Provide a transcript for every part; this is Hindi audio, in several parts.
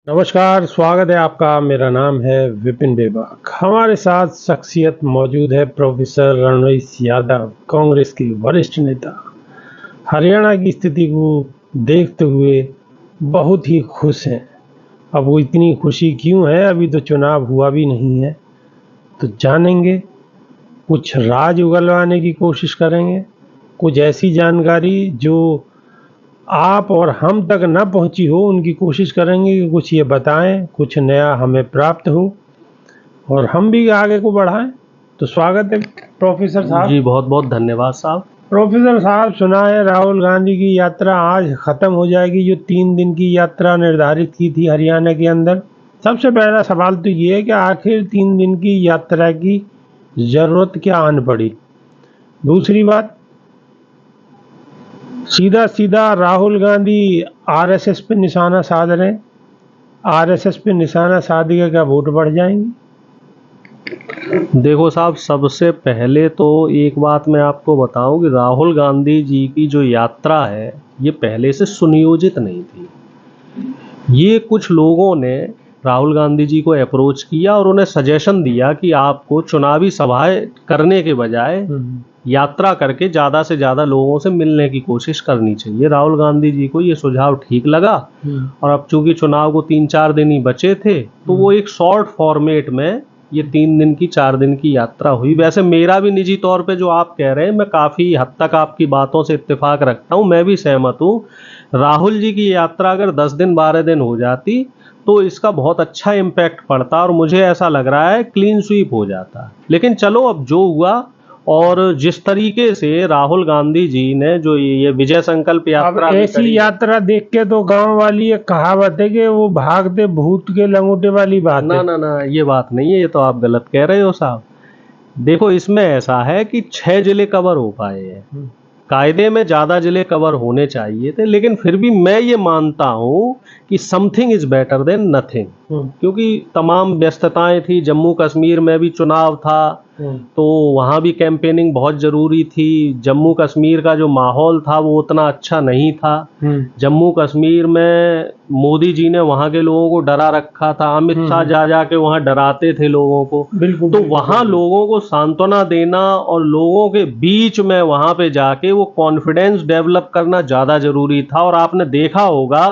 नमस्कार, स्वागत है आपका। मेरा नाम है विपिन बेबाक। हमारे साथ शख्सियत मौजूद है प्रोफेसर रणवीर यादव, कांग्रेस के वरिष्ठ नेता। हरियाणा की स्थिति को देखते हुए बहुत ही खुश हैं। अब वो इतनी खुशी क्यों है? अभी तो चुनाव हुआ भी नहीं है, तो जानेंगे। कुछ राज उगलवाने की कोशिश करेंगे, कुछ ऐसी जानकारी जो आप और हम तक न पहुंची हो उनकी कोशिश करेंगे कि कुछ ये बताएं, कुछ नया हमें प्राप्त हो और हम भी आगे को बढ़ाएं। तो स्वागत है प्रोफेसर साहब। जी बहुत बहुत धन्यवाद साहब। प्रोफेसर साहब, सुना है राहुल गांधी की यात्रा आज खत्म हो जाएगी, जो 3 दिन की यात्रा निर्धारित की थी हरियाणा के अंदर। सबसे पहला सवाल तो ये है कि आखिर 3 दिन की यात्रा की जरूरत क्या आन पड़ी? दूसरी बात, सीधा सीधा राहुल गांधी आरएसएस पे निशाना साध रहे हैं। आरएसएस पे निशाना साधेगा क्या वोट बढ़ जाएंगे? देखो साहब, सबसे पहले तो एक बात मैं आपको बताऊं कि राहुल गांधी जी की जो यात्रा है ये पहले से सुनियोजित नहीं थी। ये कुछ लोगों ने राहुल गांधी जी को अप्रोच किया और उन्हें सजेशन दिया कि आपको चुनावी सभाएं करने के बजाय यात्रा करके ज़्यादा से ज़्यादा लोगों से मिलने की कोशिश करनी चाहिए। राहुल गांधी जी को ये सुझाव ठीक लगा और अब चूंकि चुनाव को 3-4 दिन ही बचे थे तो वो एक शॉर्ट फॉर्मेट में ये 3 दिन की 4 दिन की यात्रा हुई। वैसे मेरा भी निजी तौर पे जो आप कह रहे हैं, मैं काफ़ी हद तक आपकी बातों से इत्तेफाक रखता हूँ, मैं भी सहमत हूँ। राहुल जी की यात्रा अगर 10 दिन 12 दिन हो जाती तो इसका बहुत अच्छा इम्पैक्ट पड़ता और मुझे ऐसा लग रहा है क्लीन स्वीप हो जाता। लेकिन चलो, अब जो हुआ, और जिस तरीके से राहुल गांधी जी ने जो ये विजय संकल्प यात्रा ऐसी यात्रा देख के तो गांव वाली एक कहावत है कि वो भागते भूत के लंगोटे वाली बात ना है। ना ना, ये बात नहीं है, ये तो आप गलत कह रहे हो साहब। देखो, इसमें ऐसा है कि 6 जिले कवर हो पाए हैं। कायदे में ज़्यादा जिले कवर होने चाहिए थे, लेकिन फिर भी मैं ये मानता हूँ कि something is better than nothing, क्योंकि तमाम व्यस्तताएं थी। जम्मू कश्मीर में भी चुनाव था तो वहाँ भी कैंपेनिंग बहुत ज़रूरी थी। जम्मू कश्मीर का जो माहौल था वो उतना अच्छा नहीं था। जम्मू कश्मीर में मोदी जी ने वहाँ के लोगों को डरा रखा था। अमित शाह जा जाके वहाँ डराते थे लोगों को। तो वहाँ लोगों को सांत्वना देना और लोगों के बीच में वहाँ पे जाके वो कॉन्फिडेंस डेवलप करना ज़्यादा ज़रूरी था। और आपने देखा होगा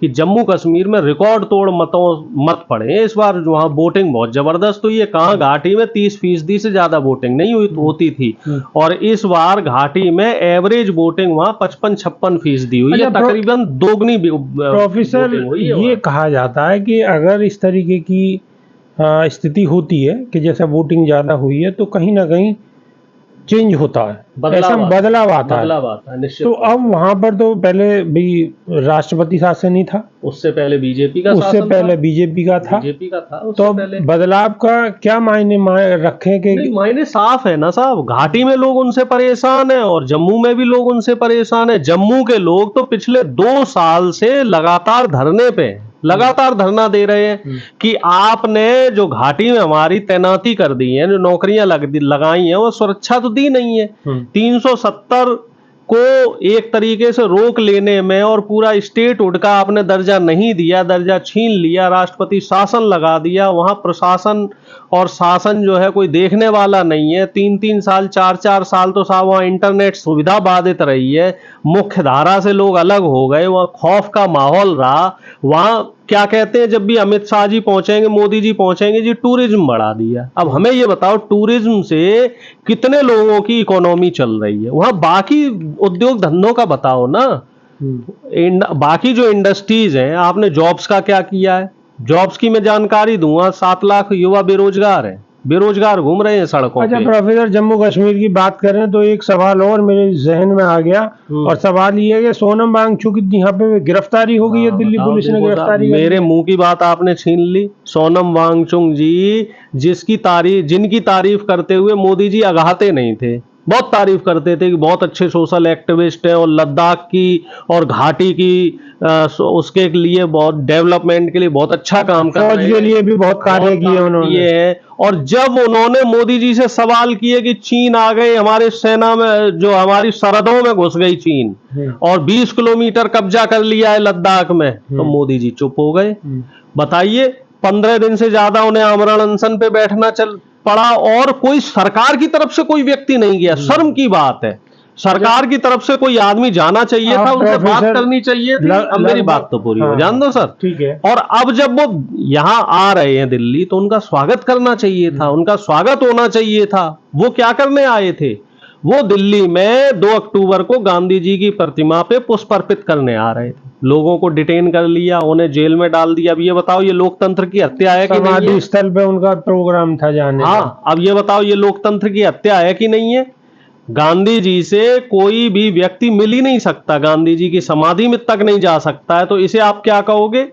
कि जम्मू कश्मीर में रिकॉर्ड तोड़ मत पड़े इस बार। वहाँ वोटिंग बहुत ज़बरदस्त हुई है। कहाँ घाटी में 30% से ज़्यादा वोटिंग नहीं होती थी, और इस बार घाटी में एवरेज वोटिंग वहाँ 55-56% हुई है, तकरीबन दोगुनी। प्रोफेसर, ये कहा जाता है कि अगर इस तरीके की स्थिति होती है कि जैसा वोटिंग ज़्यादा हुई है तो कहीं ना कहीं चेंज होता है, ऐसा बदलाव आता है निश्चित। तो अब वहाँ पर तो पहले भी राष्ट्रपति शासन ही था, उससे पहले बीजेपी का था। तो बदलाव का क्या मायने रखे? कि मायने साफ है ना साहब, घाटी में लोग उनसे परेशान है और जम्मू में भी लोग उनसे परेशान है। जम्मू के लोग तो पिछले 2 साल से लगातार धरने पे हैं, लगातार धरना दे रहे हैं कि आपने जो घाटी में हमारी तैनाती कर दी है, जो नौकरियां लगाई हैं, वो सुरक्षा तो दी नहीं है। 370 को एक तरीके से रोक लेने में और पूरा स्टेटहुड का आपने दर्जा नहीं दिया, दर्जा छीन लिया, राष्ट्रपति शासन लगा दिया। वहां प्रशासन और शासन जो है कोई देखने वाला नहीं है। 3-3 साल 4-4 साल तो साहब वहाँ इंटरनेट सुविधा बाधित रही है, मुख्य धारा से लोग अलग हो गए, वहाँ खौफ का माहौल रहा। वहाँ क्या कहते हैं, जब भी अमित शाह जी पहुंचेंगे, मोदी जी पहुंचेंगे जी, टूरिज्म बढ़ा दिया। अब हमें ये बताओ, टूरिज्म से कितने लोगों की इकोनॉमी चल रही है? वहां बाकी उद्योग धंधों का बताओ ना। बाकी जो इंडस्ट्रीज हैं, आपने जॉब्स का क्या किया है? जॉब्स की मैं जानकारी दूंगा, 7 लाख युवा बेरोजगार हैं, बेरोजगार घूम रहे हैं सड़कों पे। अच्छा प्रोफेसर, जम्मू कश्मीर की बात करें तो एक सवाल और मेरे जहन में आ गया, और सवाल ये है कि सोनम वांगचुक की यहाँ पे गिरफ्तारी हो गई है, दिल्ली पुलिस ने गिरफ्तारी। मेरे मुंह की बात आपने छीन ली। सोनम वांगचुक जी जिनकी तारीफ करते हुए मोदी जी अगाते नहीं थे, बहुत तारीफ करते थे कि बहुत अच्छे सोशल एक्टिविस्ट हैं और लद्दाख की और घाटी की उसके लिए बहुत डेवलपमेंट के लिए बहुत अच्छा काम कर फौज रहे के हैं, लिए भी बहुत कार्य किए उन्होंने। किए हैं। और जब उन्होंने मोदी जी से सवाल किए कि चीन आ गए हमारे सेना में, जो हमारी सरहदों में घुस गई चीन और 20 किलोमीटर कब्जा कर लिया है लद्दाख में, तो मोदी जी चुप हो गए। बताइए, 15 दिन से ज्यादा उन्हें आमरण अनशन पे बैठना चल पड़ा और कोई सरकार की तरफ से कोई व्यक्ति नहीं गया। शर्म की बात है। सरकार की तरफ से कोई आदमी जाना चाहिए था, उनसे बात करनी चाहिए थी। अब मेरी बात तो पूरी हो जान दो सर। ठीक है। और अब जब वो यहाँ आ रहे हैं दिल्ली, तो उनका स्वागत करना चाहिए था, उनका स्वागत होना चाहिए था। वो क्या करने आए थे? वो दिल्ली में 2 अक्टूबर को गांधी जी की प्रतिमा पे पुष्प अर्पित करने आ रहे थे। लोगों को डिटेन कर लिया, उन्हें जेल में डाल दिया। अब ये बताओ, ये लोकतंत्र की हत्या है कि नहीं है? समाधि स्थल पे उनका प्रोग्राम था जाने। हाँ, अब ये बताओ, ये लोकतंत्र की हत्या है कि नहीं है? गांधी जी से कोई भी व्यक्ति मिल ही नहीं सकता, गांधी जी की समाधि में तक नहीं जा सकता है, तो इसे आप क्या कहोगे?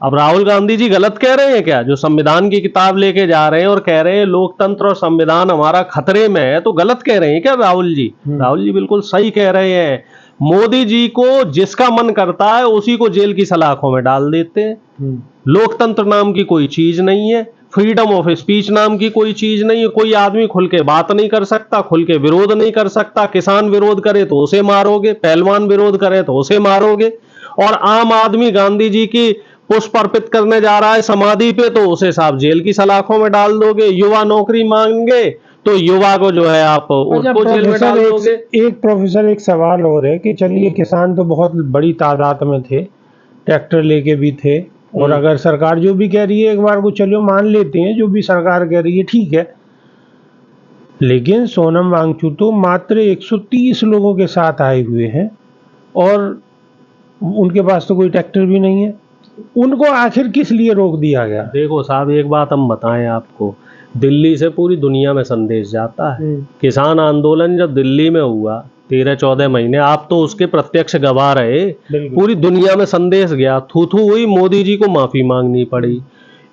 अब राहुल गांधी जी गलत कह रहे हैं क्या, जो संविधान की किताब लेके जा रहे हैं और कह रहे हैं लोकतंत्र और संविधान हमारा खतरे में है, तो गलत कह रहे हैं क्या राहुल जी? राहुल जी बिल्कुल सही कह रहे हैं। मोदी जी को जिसका मन करता है उसी को जेल की सलाखों में डाल देते हैं। लोकतंत्र नाम की कोई चीज नहीं है, फ्रीडम ऑफ स्पीच नाम की कोई चीज नहीं है। कोई आदमी खुल के बात नहीं कर सकता, खुल के विरोध नहीं कर सकता। किसान विरोध करे तो उसे मारोगे, पहलवान विरोध करे तो उसे मारोगे, और आम आदमी गांधी जी की पुष्प अर्पित करने जा रहा है समाधि पे, तो उसे साहब जेल की सलाखों में डाल दोगे। युवा नौकरी मांगे तो युवा को जो है आप उसको जेल में डाल दोगे। एक प्रोफेसर, एक सवाल हो रहा है कि चलिए किसान तो बहुत बड़ी तादाद में थे, ट्रैक्टर लेके भी थे, और अगर सरकार जो भी कह रही है एक बार को चलो मान लेते हैं, जो भी सरकार कह रही है ठीक है, लेकिन सोनम वांगचुक तो मात्र 130 लोगों के साथ आए हुए हैं और उनके पास तो कोई ट्रैक्टर भी नहीं है। उनको आखिर किस लिए रोक दिया गया? देखो साहब, एक बात हम बताएं आपको, दिल्ली से पूरी दुनिया में संदेश जाता है। किसान आंदोलन जब दिल्ली में हुआ 13-14 महीने, आप तो उसके प्रत्यक्ष गवाह रहे, पूरी दुनिया में संदेश गया, थू थू हुई, मोदी जी को माफी मांगनी पड़ी।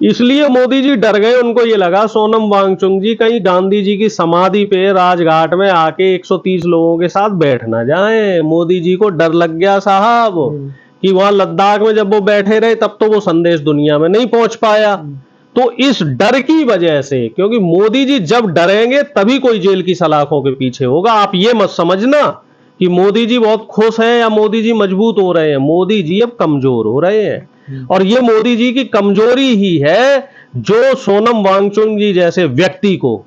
इसलिए मोदी जी डर गए। उनको ये लगा सोनम वांगचुक जी कहीं गांधी जी की समाधि पे राजघाट में आके 130 लोगों के साथ बैठ ना जाए। मोदी जी को डर लग गया साहब कि वहां लद्दाख में जब वो बैठे रहे तब तो वो संदेश दुनिया में नहीं पहुंच पाया। तो इस डर की वजह से, क्योंकि मोदी जी जब डरेंगे तभी कोई जेल की सलाखों के पीछे होगा। आप ये मत समझना कि मोदी जी बहुत खुश हैं या मोदी जी मजबूत हो रहे हैं। मोदी जी अब कमजोर हो रहे हैं, और ये मोदी जी की कमजोरी ही है जो सोनम वांगचुक जी जैसे व्यक्ति को,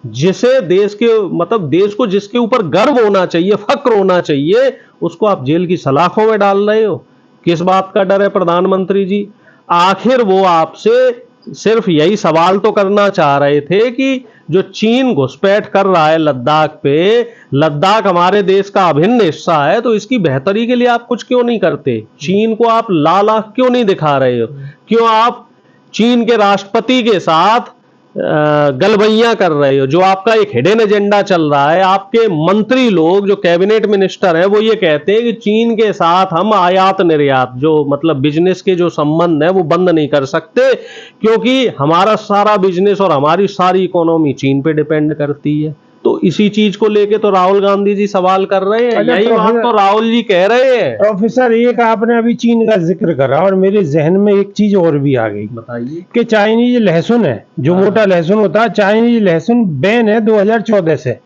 जिसे देश के मतलब देश को जिसके ऊपर गर्व होना चाहिए, फक्र होना चाहिए, उसको आप जेल की सलाखों में डाल रहे हो। किस बात का डर है प्रधानमंत्री जी? आखिर वो आपसे सिर्फ यही सवाल तो करना चाह रहे थे कि जो चीन घुसपैठ कर रहा है लद्दाख पे, लद्दाख हमारे देश का अभिन्न हिस्सा है, तो इसकी बेहतरी के लिए आप कुछ क्यों नहीं करते? चीन को आप लाल आंख क्यों नहीं दिखा रहे हो? क्यों आप चीन के राष्ट्रपति के साथ गलबैयां कर रहे हो? जो आपका एक हिडन एजेंडा चल रहा है। आपके मंत्री लोग जो कैबिनेट मिनिस्टर हैं वो ये कहते हैं कि चीन के साथ हम आयात निर्यात जो मतलब बिजनेस के जो संबंध है वो बंद नहीं कर सकते, क्योंकि हमारा सारा बिजनेस और हमारी सारी इकोनॉमी चीन पे डिपेंड करती है। तो इसी चीज को लेके तो राहुल गांधी जी सवाल कर रहे हैं। यही बात तो राहुल जी कह रहे हैं। प्रोफेसर, एक आपने अभी चीन का जिक्र करा और मेरे जहन में एक चीज और भी आ गई। बताइए। कि चाइनीज लहसुन है, जो मोटा लहसुन होता है, चाइनीज लहसुन बैन है 2014 से।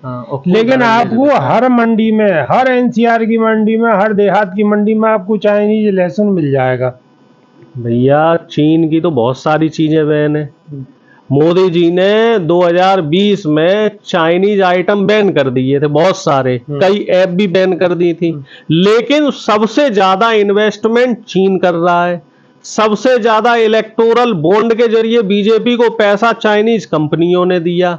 लेकिन आपको हर मंडी में, हर एनसीआर की मंडी में, हर देहात की मंडी में आपको चाइनीज लहसुन मिल जाएगा। भैया, चीन की तो बहुत सारी चीजें बैन है। मोदी जी ने 2020 में चाइनीज आइटम बैन कर दिए थे, बहुत सारे, कई ऐप भी बैन कर दी थी। लेकिन सबसे ज्यादा इन्वेस्टमेंट चीन कर रहा है। सबसे ज्यादा इलेक्टोरल बॉन्ड के जरिए बीजेपी को पैसा चाइनीज कंपनियों ने दिया।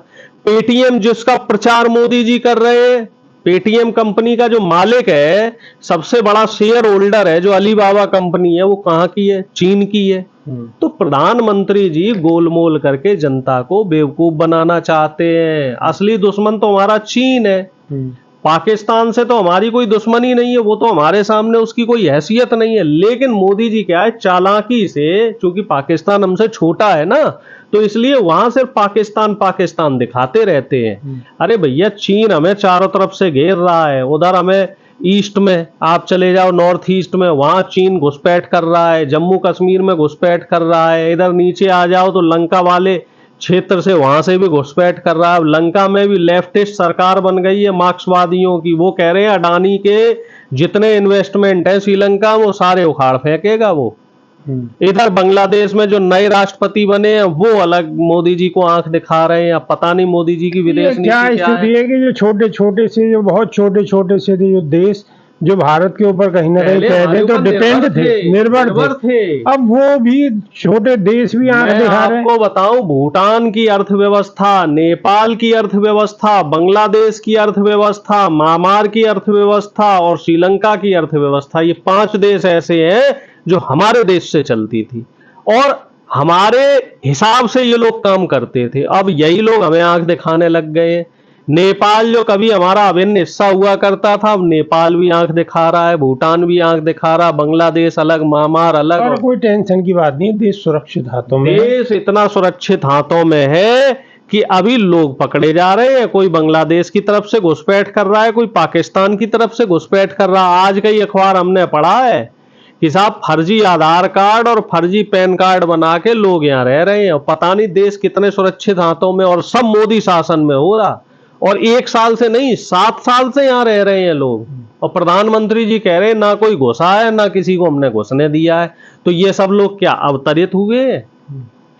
पेटीएम जिसका प्रचार मोदी जी कर रहे हैं, पेटीएम कंपनी का जो मालिक है, सबसे बड़ा शेयर होल्डर है, जो अलीबाबा कंपनी है, वो कहाँ की है? चीन की है। तो प्रधानमंत्री जी गोलमोल करके जनता को बेवकूफ बनाना चाहते हैं। असली दुश्मन तो हमारा चीन है। पाकिस्तान से तो हमारी कोई दुश्मनी नहीं है, वो तो हमारे सामने उसकी कोई हैसियत नहीं है। लेकिन मोदी जी क्या है, चालाकी से, चूंकि पाकिस्तान हमसे छोटा है ना, तो इसलिए वहां सिर्फ पाकिस्तान पाकिस्तान दिखाते रहते हैं। अरे भैया, चीन हमें चारों तरफ से घेर रहा है, उधर हमें ईस्ट में आप चले जाओ, नॉर्थ ईस्ट में, वहां चीन घुसपैठ कर रहा है, जम्मू कश्मीर में घुसपैठ कर रहा है, इधर नीचे आ जाओ तो लंका वाले क्षेत्र से, वहां से भी घुसपैठ कर रहा है। लंका में भी लेफ्टिस्ट सरकार बन गई है मार्क्सवादियों की। वो कह रहे हैं अडानी के जितने इन्वेस्टमेंट है श्रीलंका, वो सारे उखाड़ फेंकेगा वो। इधर बांग्लादेश में जो नए राष्ट्रपति बने हैं वो अलग मोदी जी को आंख दिखा रहे हैं। अब पता नहीं मोदी जी की विदेश नीति क्या स्थिति है कि जो छोटे छोटे से, जो बहुत छोटे छोटे से जो देश जो भारत के ऊपर कहीं ना कहीं पहले तो डिपेंड थे, निर्भर थे, अब वो भी छोटे देश भी आंख दिखा रहे हैं। आपको बताऊं, भूटान की अर्थव्यवस्था, नेपाल की अर्थव्यवस्था, बांग्लादेश की अर्थव्यवस्था, म्यांमार की अर्थव्यवस्था और श्रीलंका की अर्थव्यवस्था, ये 5 देश ऐसे हैं जो हमारे देश से चलती थी और हमारे हिसाब से ये लोग काम करते थे। अब यही लोग हमें आंख दिखाने लग गए। नेपाल जो कभी हमारा अभिन्न हिस्सा हुआ करता था, अब नेपाल भी आंख दिखा रहा है, भूटान भी आंख दिखा रहा है, बांग्लादेश अलग, म्यांमार अलग। और कोई टेंशन की बात नहीं, देश सुरक्षित हाथों में, देश इतना सुरक्षित हाथों में है कि अभी लोग पकड़े जा रहे हैं। कोई बांग्लादेश की तरफ से घुसपैठ कर रहा है, कोई पाकिस्तान की तरफ से घुसपैठ कर रहा है। आज कई अखबार हमने पढ़ा है कि साहब फर्जी आधार कार्ड और फर्जी पैन कार्ड बना के लोग यहाँ रह रहे हैं। पता नहीं देश कितने सुरक्षित हाथों में, और सब मोदी शासन में हो रहा। और 1 साल से नहीं, 7 साल से यहाँ रह रहे हैं लोग, और प्रधानमंत्री जी कह रहे हैं ना कोई घुसा है, ना किसी को हमने घुसने दिया है। तो ये सब लोग क्या अवतरित हुए?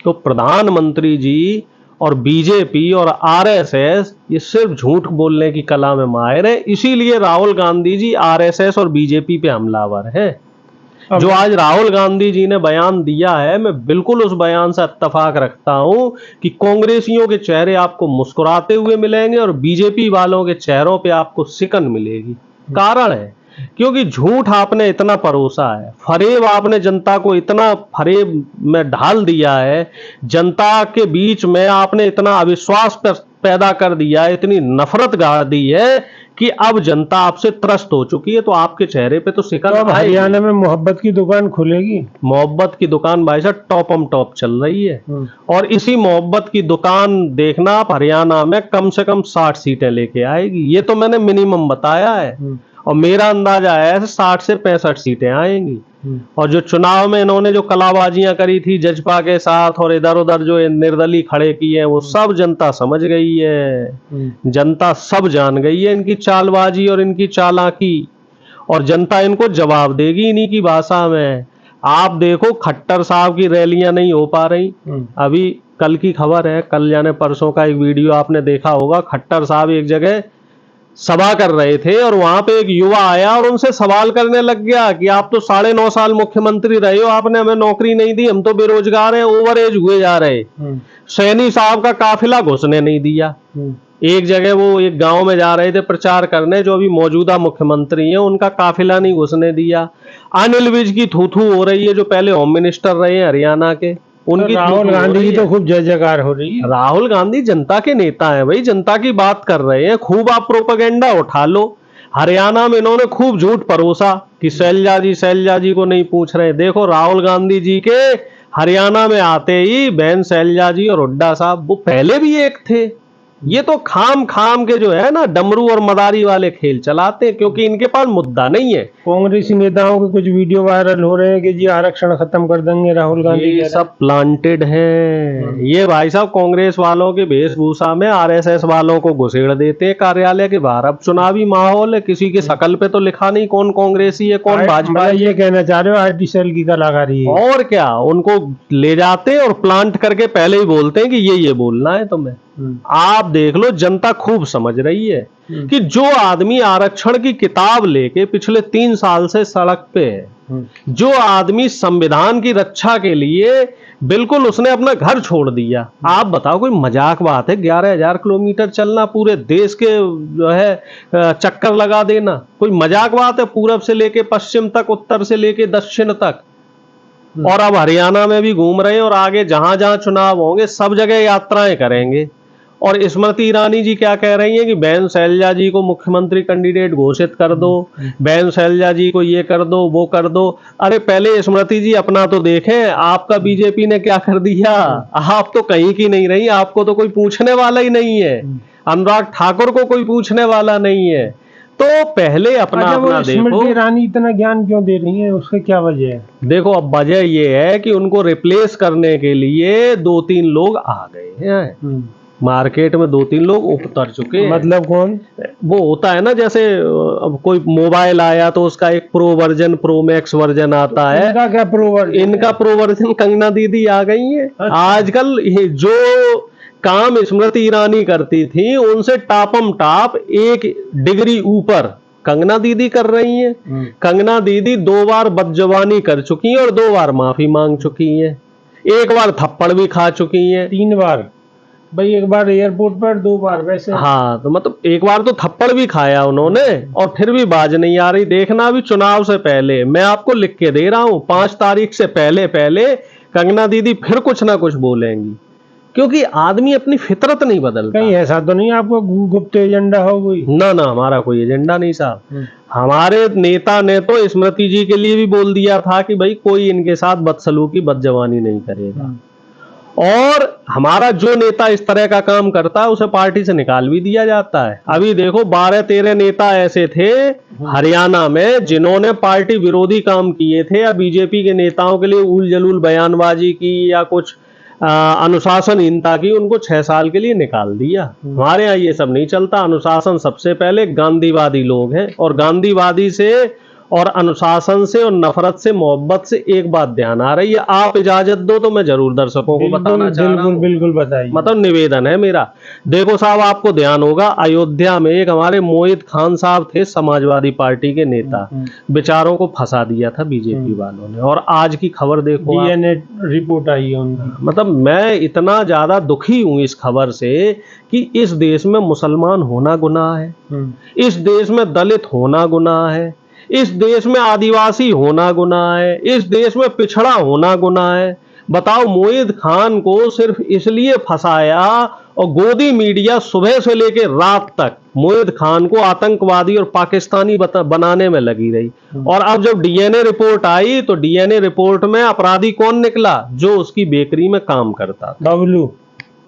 तो प्रधानमंत्री जी और बीजेपी और आरएसएस ये सिर्फ झूठ बोलने की कला में माहिर है। इसीलिए राहुल गांधी जी आरएसएस और बीजेपी पे हमलावर है। जो आज राहुल गांधी जी ने बयान दिया है, मैं बिल्कुल उस बयान से इत्तेफाक रखता हूं कि कांग्रेसियों के चेहरे आपको मुस्कुराते हुए मिलेंगे और बीजेपी वालों के चेहरों पे आपको सिकन मिलेगी। कारण है क्योंकि झूठ आपने इतना परोसा है, फरेब आपने जनता को इतना फरेब में ढाल दिया है, जनता के बीच में आपने इतना अविश्वास पैदा कर दिया है, इतनी नफरत गाड़ दी है कि अब जनता आपसे त्रस्त हो चुकी है। तो आपके चेहरे पे तो सिकन। तो हरियाणा में मोहब्बत की दुकान खुलेगी। मोहब्बत की दुकान भाई साहब टॉपम टॉप चल रही है, और इसी मोहब्बत की दुकान देखना आप हरियाणा में कम से कम 60 सीटें लेके आएगी। ये तो मैंने मिनिमम बताया है, और मेरा अंदाजा है 60 से 65 सीटें आएंगी। और जो चुनाव में इन्होंने जो कलाबाजियां करी थी जजपा के साथ और इधर उधर जो निर्दलीय खड़े किए हैं, वो सब जनता समझ गई है। जनता सब जान गई है इनकी चालबाजी और इनकी चालाकी, और जनता इनको जवाब देगी इन्हीं की भाषा में। आप देखो, खट्टर साहब की रैलियां नहीं हो पा रही। अभी कल की खबर है, कल यानी परसों का एक वीडियो आपने देखा होगा, खट्टर साहब एक जगह सभा कर रहे थे और वहां पे एक युवा आया और उनसे सवाल करने लग गया कि आप तो 9.5 साल मुख्यमंत्री रहे हो, आपने हमें नौकरी नहीं दी, हम तो बेरोजगार हैं, ओवर एज हुए जा रहे। सैनी साहब का काफिला घुसने नहीं दिया। एक जगह वो एक गांव में जा रहे थे प्रचार करने, जो अभी मौजूदा मुख्यमंत्री हैं, उनका काफिला नहीं घुसने दिया। अनिल विज की थू थू हो रही है, जो पहले होम मिनिस्टर रहे हैं हरियाणा के, उनकी। राहुल गांधी की तो खूब जय जयकार हो रही है। राहुल गांधी जनता के नेता हैं भाई, जनता की बात कर रहे हैं। खूब आप प्रोपेगेंडा उठा लो। हरियाणा में इन्होंने खूब झूठ परोसा कि शैलजा जी को नहीं पूछ रहे। देखो राहुल गांधी जी के हरियाणा में आते ही बहन शैलजा जी और हुड्डा साहब, वो पहले भी एक थे। ये तो खाम खाम के जो है ना डमरू और मदारी वाले खेल चलाते हैं, क्योंकि इनके पास मुद्दा नहीं है। कांग्रेसी नेताओं के कुछ वीडियो वायरल हो रहे हैं कि जी आरक्षण खत्म कर देंगे राहुल गांधी। ये सब प्लांटेड है। ये भाई साहब कांग्रेस वालों के वेशभूषा में आरएसएस वालों को घुसेड़ देते हैं कार्यालय के बाहर। अब चुनावी माहौल है, किसी के शकल पे तो लिखा नहीं कौन कांग्रेसी है कौन भाजपा है। ये कहना चाह रहे हो आईटी सेल की कलाकारी है। और क्या, उनको ले जाते हैं और प्लांट करके पहले ही बोलते हैं कि ये बोलना है तुम्हें। आप देख लो, जनता खूब समझ रही है कि जो आदमी आरक्षण की किताब लेके पिछले 3 साल से सड़क पे है, जो आदमी संविधान की रक्षा के लिए बिल्कुल उसने अपना घर छोड़ दिया। आप बताओ, कोई मजाक बात है 11,000 किलोमीटर चलना, पूरे देश के जो है चक्कर लगा देना? कोई मजाक बात है? पूरब से लेके पश्चिम तक, उत्तर से लेके दक्षिण तक। और अब हरियाणा में भी घूम रहे हैं और आगे जहां जहां चुनाव होंगे सब जगह यात्राएं करेंगे। और स्मृति ईरानी जी क्या कह रही हैं कि बहन शैलजा जी को मुख्यमंत्री कैंडिडेट घोषित कर दो, बहन शैलजा जी को ये कर दो वो कर दो। अरे पहले स्मृति जी अपना तो देखें, आपका बीजेपी ने क्या कर दिया। आप तो कहीं की नहीं रही, आपको तो कोई पूछने वाला ही नहीं है, अनुराग ठाकुर को कोई पूछने वाला नहीं है। तो पहले अपना अपना देखो। स्मृति ईरानी इतना ज्ञान क्यों दे रही है, उसकी क्या वजह है? देखो अब वजह ये है कि उनको रिप्लेस करने के लिए 2-3 लोग आ गए हैं मार्केट में, 2-3 लोग उतर चुके हैं। मतलब कौन? वो होता है ना, जैसे अब कोई मोबाइल आया तो उसका एक pro version, pro max version आता है। इनका क्या प्रो वर्जन? इनका प्रो वर्जन कंगना दीदी आ गई है। अच्छा। आजकल जो काम स्मृति ईरानी करती थी उनसे टापम टाप 1 डिग्री ऊपर कंगना दीदी कर रही हैं। कंगना दीदी 2 बार बदजबानी कर चुकी हैं और 2 बार माफी मांग चुकी हैं। 1 बार थप्पड़ भी खा चुकी हैं। 3 बार भाई, 1 बार एयरपोर्ट पर, 2 बार वैसे। हाँ, तो मतलब 1 बार तो थप्पड़ भी खाया उन्होंने और फिर भी बाज नहीं आ रही। देखना अभी चुनाव से पहले, मैं आपको लिख के दे रहा हूं, 5 तारीख से पहले कंगना दीदी फिर कुछ ना कुछ बोलेंगी, क्योंकि आदमी अपनी फितरत नहीं बदलता। कहीं ऐसा तो नहीं आपको गुप्त एजेंडा हो कोई? ना ना, हमारा कोई एजेंडा नहीं साहब। हमारे नेता ने तो स्मृति जी के लिए भी बोल दिया था कि भाई कोई इनके साथ बदसलूकी बदजवानी नहीं करेगा, और हमारा जो नेता इस तरह का काम करता है उसे पार्टी से निकाल भी दिया जाता है। अभी देखो 12-13 नेता ऐसे थे हरियाणा में जिन्होंने पार्टी विरोधी काम किए थे या बीजेपी के नेताओं के लिए उल जलूल बयानबाजी की या कुछ अनुशासनहीनता की, उनको 6 साल के लिए निकाल दिया। हमारे यहाँ ये सब नहीं चलता। अनुशासन सबसे पहले, गांधीवादी लोग हैं, और गांधीवादी से और अनुशासन से और नफरत से, मोहब्बत से एक बात ध्यान आ रही है। आप इजाजत दो तो मैं जरूर दर्शकों को बताना चाह रहा हूं। बिल्कुल बताइए। मतलब निवेदन है मेरा। देखो साहब, आपको ध्यान होगा अयोध्या में एक हमारे मोहित खान साहब थे, समाजवादी पार्टी के नेता, बेचारों को फंसा दिया था बीजेपी वालों ने, और आज की खबर देखो, डीएनए रिपोर्ट आई है उनकी। मतलब मैं इतना ज्यादा दुखी हूं इस खबर से कि इस देश में मुसलमान होना गुनाह है, इस देश में दलित होना गुनाह है, इस देश में आदिवासी होना गुनाह है, इस देश में पिछड़ा होना गुनाह है। बताओ, मोहित खान को सिर्फ इसलिए फंसाया और गोदी मीडिया सुबह से लेकर रात तक मोहित खान को आतंकवादी और पाकिस्तानी बनाने में लगी रही। और अब जब डीएनए रिपोर्ट आई तो डीएनए रिपोर्ट में अपराधी कौन निकला? जो उसकी बेकरी में काम करता था,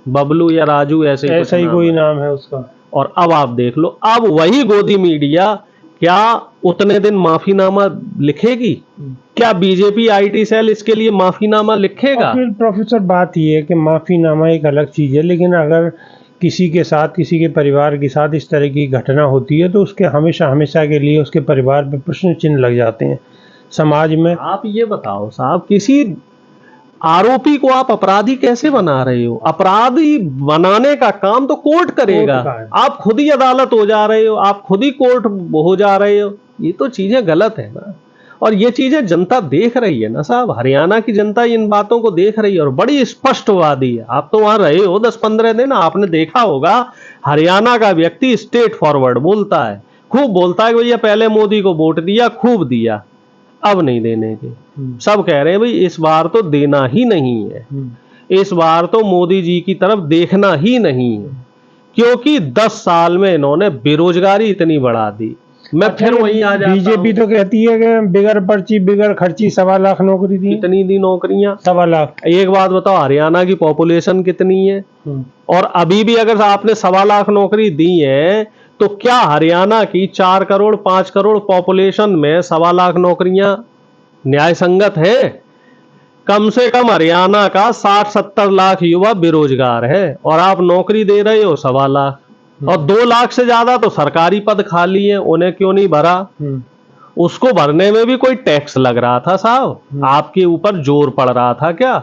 बबलू या राजू, ऐसा ही कोई नाम है उसका। और अब आप देख लो, अब वही गोदी मीडिया क्या उतने दिन माफीनामा लिखेगी? क्या बीजेपी आईटी सेल इसके लिए माफीनामा लिखेगा? फिर प्रोफेसर, बात यह है कि माफीनामा एक अलग चीज है, लेकिन अगर किसी के साथ, किसी के परिवार के साथ इस तरह की घटना होती है तो उसके हमेशा हमेशा के लिए उसके परिवार पर प्रश्न चिन्ह लग जाते हैं समाज में। आप ये बताओ साहब, किसी आरोपी को आप अपराधी कैसे बना रहे हो? अपराधी बनाने का काम तो कोर्ट करेगा। आप खुद ही अदालत हो जा रहे हो, आप खुद ही कोर्ट हो जा रहे हो। ये तो चीजें गलत है ना, और ये चीजें जनता देख रही है ना साहब। हरियाणा की जनता इन बातों को देख रही है और बड़ी स्पष्टवादी है। आप तो वहां रहे हो 10-15 दिन, आपने देखा होगा हरियाणा का व्यक्ति स्ट्रेट फॉरवर्ड बोलता है, खूब बोलता है कि भैया पहले मोदी को वोट दिया, खूब दिया, अब नहीं देने के। सब कह रहे हैं भाई इस बार तो देना ही नहीं है, इस बार तो मोदी जी की तरफ देखना ही नहीं है, क्योंकि 10 साल में इन्होंने बेरोजगारी इतनी बढ़ा दी। मैं फिर वहीं आ जाता। बीजेपी तो कहती है कि बिगर पर्ची बिगर खर्ची 1.25 लाख नौकरी दी। कितनी दी नौकरियां? 1.25 लाख। एक बात बताओ, हरियाणा की पॉपुलेशन कितनी है? और अभी भी अगर आपने 1.25 लाख नौकरी दी है तो क्या हरियाणा की 4 करोड़ 5 करोड़ पॉपुलेशन में 1.25 लाख नौकरियां न्याय संगत है? कम से कम हरियाणा का 60-70 लाख युवा बेरोजगार है और आप नौकरी दे रहे हो 1.25 लाख, और 2 लाख से ज्यादा तो सरकारी पद खाली है, उन्हें क्यों नहीं भरा? उसको भरने में भी कोई टैक्स लग रहा था साहब, आपके ऊपर जोर पड़ रहा था क्या?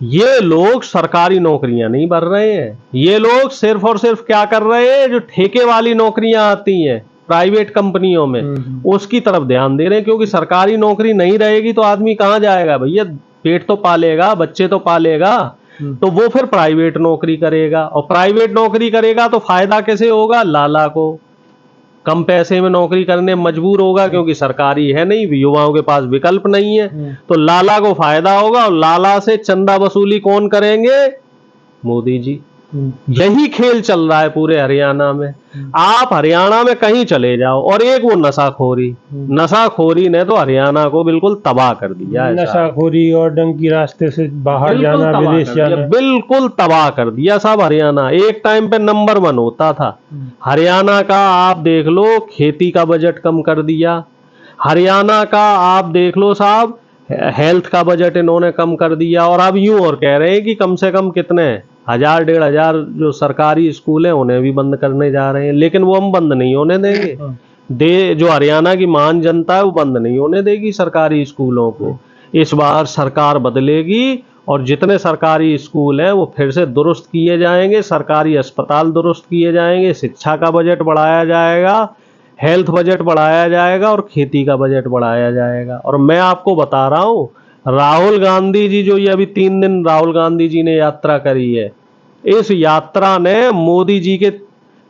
ये लोग सरकारी नौकरियां नहीं भर रहे हैं, ये लोग सिर्फ और सिर्फ क्या कर रहे हैं, जो ठेके वाली नौकरियां आती हैं प्राइवेट कंपनियों में, उसकी तरफ ध्यान दे रहे हैं। क्योंकि सरकारी नौकरी नहीं रहेगी तो आदमी कहां जाएगा भैया? पेट तो पालेगा, बच्चे तो पालेगा, तो वो फिर प्राइवेट नौकरी करेगा, और प्राइवेट नौकरी करेगा तो फायदा कैसे होगा? लाला को कम पैसे में नौकरी करने मजबूर होगा, क्योंकि सरकारी है नहीं, युवाओं के पास विकल्प नहीं है, तो लाला को फायदा होगा। और लाला से चंदा वसूली कौन करेंगे? मोदी जी। यही खेल चल रहा है पूरे हरियाणा में। आप हरियाणा में कहीं चले जाओ और एक वो नशाखोरी ने तो हरियाणा को बिल्कुल तबाह कर दिया है। नशाखोरी और डंकी रास्ते से बाहर जाना, विदेश जाना, बिल्कुल तबाह कर दिया साहब हरियाणा। एक टाइम पे नंबर 1 होता था हरियाणा का। आप देख लो खेती का बजट कम कर दिया हरियाणा का। आप देख लो साहब हेल्थ का बजट इन्होंने कम कर दिया। और अब यूं और कह रहे हैं कि कम से कम कितने 1000-1500 जो सरकारी स्कूल हैं उन्हें भी बंद करने जा रहे हैं। लेकिन वो हम बंद नहीं होने देंगे। जो हरियाणा की महान जनता है वो बंद नहीं होने देगी सरकारी स्कूलों को। इस बार सरकार बदलेगी और जितने सरकारी स्कूल हैं वो फिर से दुरुस्त किए जाएंगे, सरकारी अस्पताल दुरुस्त किए जाएंगे, शिक्षा का बजट बढ़ाया जाएगा, हेल्थ बजट बढ़ाया जाएगा और खेती का बजट बढ़ाया जाएगा। और मैं आपको बता रहा हूँ राहुल गांधी जी जो ये अभी 3 दिन राहुल गांधी जी ने यात्रा करी है, इस यात्रा ने मोदी जी के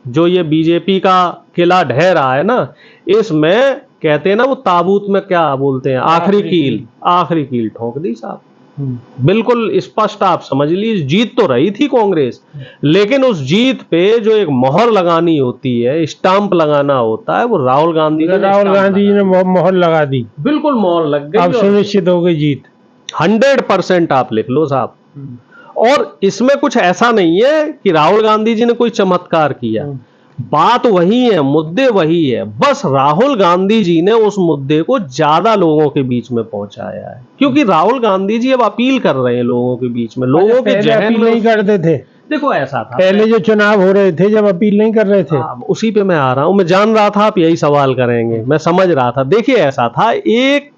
जो ये बीजेपी का किला ढह रहा है ना, इसमें कहते हैं ना वो ताबूत में क्या बोलते हैं, आखिरी कील ठोक दी साहब। बिल्कुल स्पष्ट आप समझ लीजिए। जीत तो रही थी कांग्रेस, लेकिन उस जीत पे जो एक मोहर लगानी होती है, स्टाम्प लगाना होता है, वो राहुल गांधी जी ने मोहर लगा दी। बिल्कुल मोहर लग गई, अब सुनिश्चित हो गई जीत। 100% आप लिख लो साहब। और इसमें कुछ ऐसा नहीं है कि राहुल गांधी जी ने कोई चमत्कार किया, बात वही है, मुद्दे वही है। बस राहुल गांधी जी ने उस मुद्दे को ज्यादा लोगों के बीच में पहुंचाया है, क्योंकि राहुल गांधी जी अब अपील कर रहे हैं लोगों के बीच में। लोगों के जहन में नहीं करते थे। देखो ऐसा था पहले जो चुनाव हो रहे थे जब अपील नहीं कर रहे थे। उसी पे मैं आ रहा हूं। मैं जान रहा था आप यही सवाल करेंगे, मैं समझ रहा था। देखिए ऐसा था, एक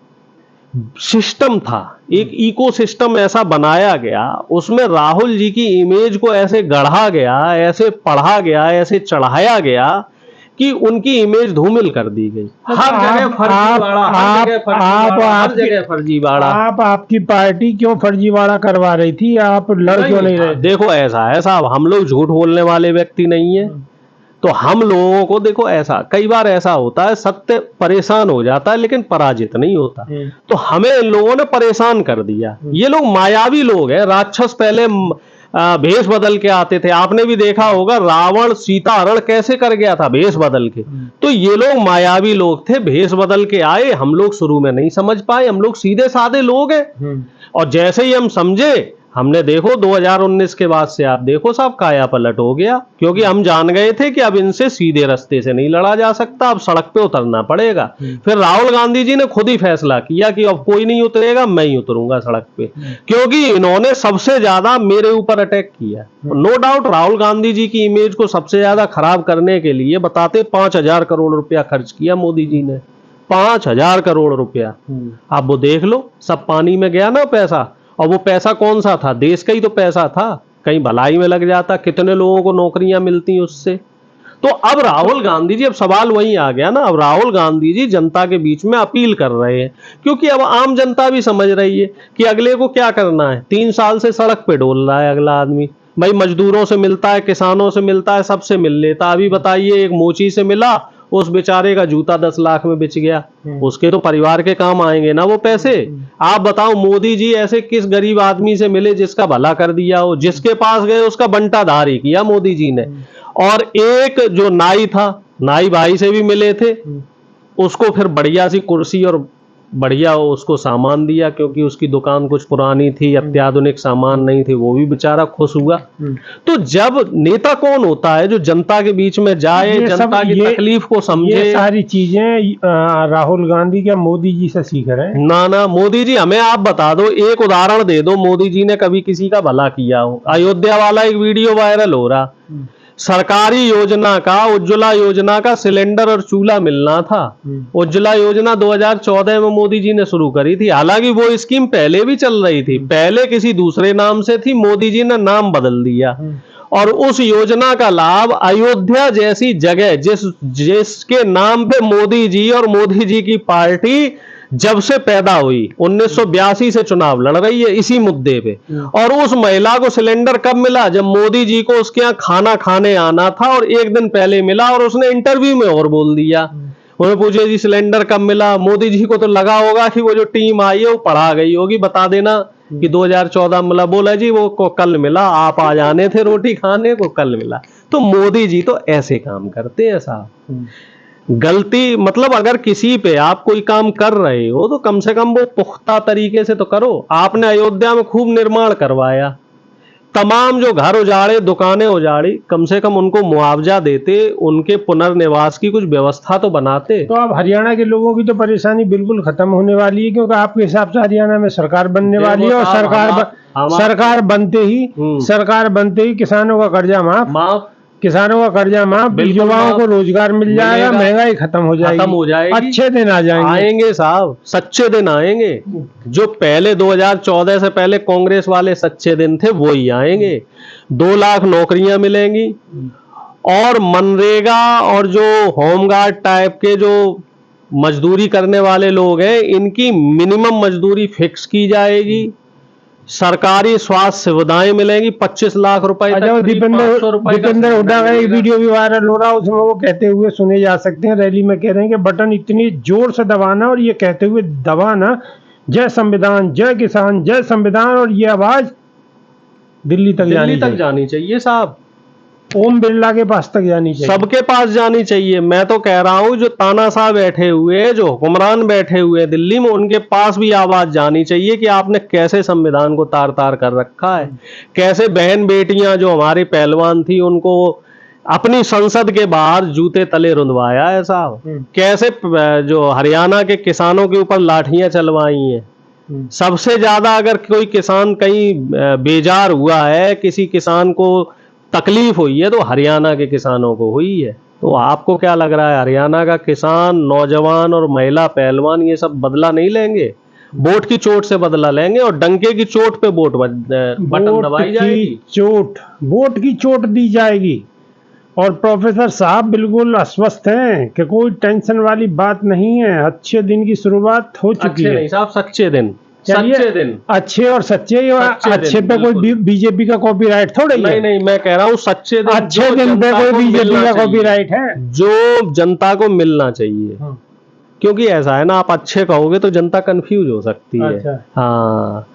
सिस्टम था, एक इकोसिस्टम ऐसा बनाया गया, उसमें राहुल जी की इमेज को ऐसे गढ़ा गया, ऐसे पढ़ा गया, ऐसे चढ़ाया गया कि उनकी इमेज धूमिल कर दी गई। हर जगह फर्जीवाड़ा, हर जगह फर्जीवाड़ा। आपकी पार्टी क्यों फर्जीवाड़ा करवा रही थी? आप लड़ क्यों नहीं रहे? देखो ऐसा है साहब, हम लोग झूठ बोलने वाले व्यक्ति नहीं है, तो हम लोगों को देखो ऐसा कई बार ऐसा होता है, सत्य परेशान हो जाता है लेकिन पराजित नहीं होता। तो हमें इन लोगों ने परेशान कर दिया। ये लोग मायावी लोग हैं, राक्षस पहले भेष बदल के आते थे। आपने भी देखा होगा रावण सीता हरण कैसे कर गया था, भेष बदल के। तो ये लोग मायावी लोग थे, भेष बदल के आए। हम लोग शुरू में नहीं समझ पाए, हम लोग सीधे साधे लोग हैं। और जैसे ही हम समझे, हमने देखो 2019 के बाद से आप देखो साहब काया पलट हो गया, क्योंकि हम जान गए थे कि अब इनसे सीधे रास्ते से नहीं लड़ा जा सकता, अब सड़क पे उतरना पड़ेगा। फिर राहुल गांधी जी ने खुद ही फैसला किया कि अब कोई नहीं उतरेगा, मैं ही उतरूंगा सड़क पे, क्योंकि इन्होंने सबसे ज्यादा मेरे ऊपर अटैक किया। नो डाउट राहुल गांधी जी की इमेज को सबसे ज्यादा खराब करने के लिए बताते 5000 करोड़ रुपया खर्च किया मोदी जी ने। 5000 करोड़ रुपया, आप वो देख लो, सब पानी में गया ना पैसा। और वो पैसा कौन सा था? देश का ही तो पैसा था, कहीं भलाई में लग जाता, कितने लोगों को नौकरियां मिलती उससे। तो अब राहुल गांधी जी, अब सवाल वही आ गया ना, अब राहुल गांधी जी जनता के बीच में अपील कर रहे हैं, क्योंकि अब आम जनता भी समझ रही है कि अगले को क्या करना है। 3 साल से सड़क पे डोल रहा है अगला आदमी, भाई मजदूरों से मिलता है, किसानों से मिलता है, सबसे मिल लेता। अभी बताइए एक मोची से मिला, उस बेचारे का जूता 10 लाख में बिच गया, उसके तो परिवार के काम आएंगे ना वो पैसे। आप बताओ मोदी जी ऐसे किस गरीब आदमी से मिले जिसका भला कर दिया हो? जिसके पास गए उसका बंटाधार ही किया मोदी जी ने। और एक जो नाई था, नाई भाई से भी मिले थे, उसको फिर बढ़िया सी कुर्सी और बढ़िया उसको सामान दिया, क्योंकि उसकी दुकान कुछ पुरानी थी, अत्याधुनिक सामान नहीं थे, वो भी बेचारा खुश हुआ। तो जब नेता कौन होता है जो जनता के बीच में जाए, जनता की तकलीफ को समझे। ये सारी चीजें राहुल गांधी क्या मोदी जी से सीख रहे हैं? ना मोदी जी, हमें आप बता दो, एक उदाहरण दे दो मोदी जी ने कभी किसी का भला किया हो। अयोध्या वाला एक वीडियो वायरल हो रहा, सरकारी योजना का, उज्ज्वला योजना का सिलेंडर और चूल्हा मिलना था। उज्ज्वला योजना 2014 में मोदी जी ने शुरू करी थी, हालांकि वो स्कीम पहले भी चल रही थी, पहले किसी दूसरे नाम से थी, मोदी जी ने नाम बदल दिया। और उस योजना का लाभ अयोध्या जैसी जगह, जिसके नाम पे मोदी जी और मोदी जी की पार्टी जब से पैदा हुई, 1982 से चुनाव लड़ रही है इसी मुद्दे पे। और उस महिला को सिलेंडर कब मिला? जब मोदी जी को उसके यहाँ खाना खाने आना था, और एक दिन पहले मिला, और उसने इंटरव्यू में और बोल दिया। उन्हें पूछे जी सिलेंडर कब मिला, मोदी जी को तो लगा होगा कि वो जो टीम आई है वो पढ़ा गई होगी, बता देना कि 2014 मिला। बोला जी वो को कल मिला, आप आ जाने थे रोटी खाने को, कल मिला। तो मोदी जी तो ऐसे काम करते हैं साहब। गलती मतलब अगर किसी पे आप कोई काम कर रहे हो तो कम से कम वो पुख्ता तरीके से तो करो। आपने अयोध्या में खूब निर्माण करवाया, तमाम जो घर उजाड़े, दुकानें उजाड़ी, कम से कम उनको मुआवजा देते, उनके पुनर्निवास की कुछ व्यवस्था तो बनाते। तो अब हरियाणा के लोगों की तो परेशानी बिल्कुल खत्म होने वाली है, क्योंकि आपके हिसाब से हरियाणा में सरकार बनने वाली है, और सरकार बनते ही किसानों का कर्जा माफ, युवाओं को रोजगार मिल जाएगा, महंगाई खत्म हो जाएगी, अच्छे दिन आ जाएंगे। आएंगे साहब, सच्चे दिन आएंगे। जो पहले 2014 से पहले कांग्रेस वाले सच्चे दिन थे वही आएंगे। 2 लाख नौकरियां मिलेंगी, और मनरेगा और जो होमगार्ड टाइप के जो मजदूरी करने वाले लोग हैं, इनकी मिनिमम मजदूरी फिक्स की जाएगी। सरकारी स्वास्थ्य सुविधाएं मिलेंगी 25 लाख रुपए तक। दीपेंद्र हुड्डा का एक वीडियो भी वायरल हो रहा है, उसमें वो कहते हुए सुने जा सकते हैं, रैली में कह रहे हैं कि बटन इतनी जोर से दबाना, और ये कहते हुए दबाना, जय संविधान, जय किसान, जय संविधान, और ये आवाज दिल्ली तक जानी चाहिए साहब। ओम बिरला के पास तक जानी चाहिए, सबके पास जानी चाहिए। मैं तो कह रहा हूं जो तानाशाह बैठे हुए, जो हुक्मरान बैठे हुए दिल्ली में, उनके पास भी आवाज जानी चाहिए कि आपने कैसे संविधान को तार तार कर रखा है, कैसे बहन बेटियां जो हमारे पहलवान थी उनको अपनी संसद के बाहर जूते तले रुंधवाया है साहब, कैसे जो हरियाणा के किसानों के ऊपर लाठियां चलवाई हैं। सबसे ज्यादा अगर कोई किसान कहीं बेजार हुआ है, किसी किसान को तकलीफ हुई है, तो हरियाणा के किसानों को हुई है। तो आपको क्या लग रहा है हरियाणा का किसान, नौजवान और महिला पहलवान ये सब बदला नहीं लेंगे? वोट की चोट से बदला लेंगे, और डंके की चोट पे बटन दबाई जाएगी, वोट की चोट दी जाएगी। और प्रोफेसर साहब बिल्कुल आश्वस्त हैं कि कोई टेंशन वाली बात नहीं है, अच्छे दिन की शुरुआत हो चुकी है। नहीं साहब, सच्चे दिन, सच्चे दिन, अच्छे और सच्चे पे कोई बीजेपी का कॉपीराइट थोड़ी है। नहीं, मैं कह रहा हूँ सच्चे दिन, अच्छे दिन पे कोई बीजेपी का कॉपीराइट है, जो जनता को मिलना चाहिए। क्योंकि ऐसा है ना, आप अच्छे कहोगे तो जनता कंफ्यूज हो सकती है। अच्छा। हाँ,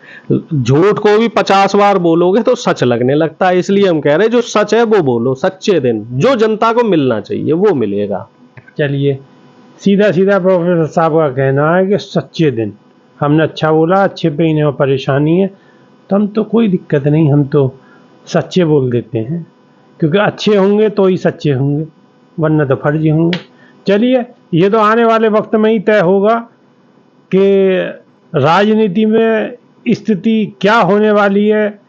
झूठ को भी 50 बार बोलोगे तो सच लगने लगता है, इसलिए हम कह रहे हैं जो सच है वो बोलो। सच्चे दिन जो जनता को मिलना चाहिए वो मिलेगा। चलिए, सीधा सीधा प्रोफेसर साहब का कहना है कि सच्चे दिन, हमने अच्छा बोला, अच्छे पे इन्हें परेशानी है, तो हम तो कोई दिक्कत नहीं, हम तो सच्चे बोल देते हैं, क्योंकि अच्छे होंगे तो ही सच्चे होंगे, वरना तो फर्जी होंगे। चलिए, ये तो आने वाले वक्त में ही तय होगा कि राजनीति में स्थिति क्या होने वाली है,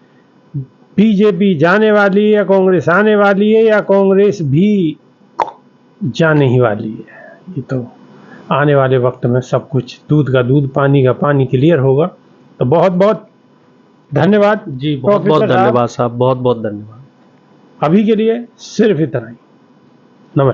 बीजेपी जाने वाली है या कांग्रेस आने वाली है, या कांग्रेस भी जाने ही वाली है। ये तो आने वाले वक्त में सब कुछ दूध का दूध, पानी का पानी क्लियर होगा। तो बहुत बहुत धन्यवाद जी, बहुत बहुत धन्यवाद साहब, बहुत बहुत धन्यवाद। अभी के लिए सिर्फ इतना ही, नमस्कार।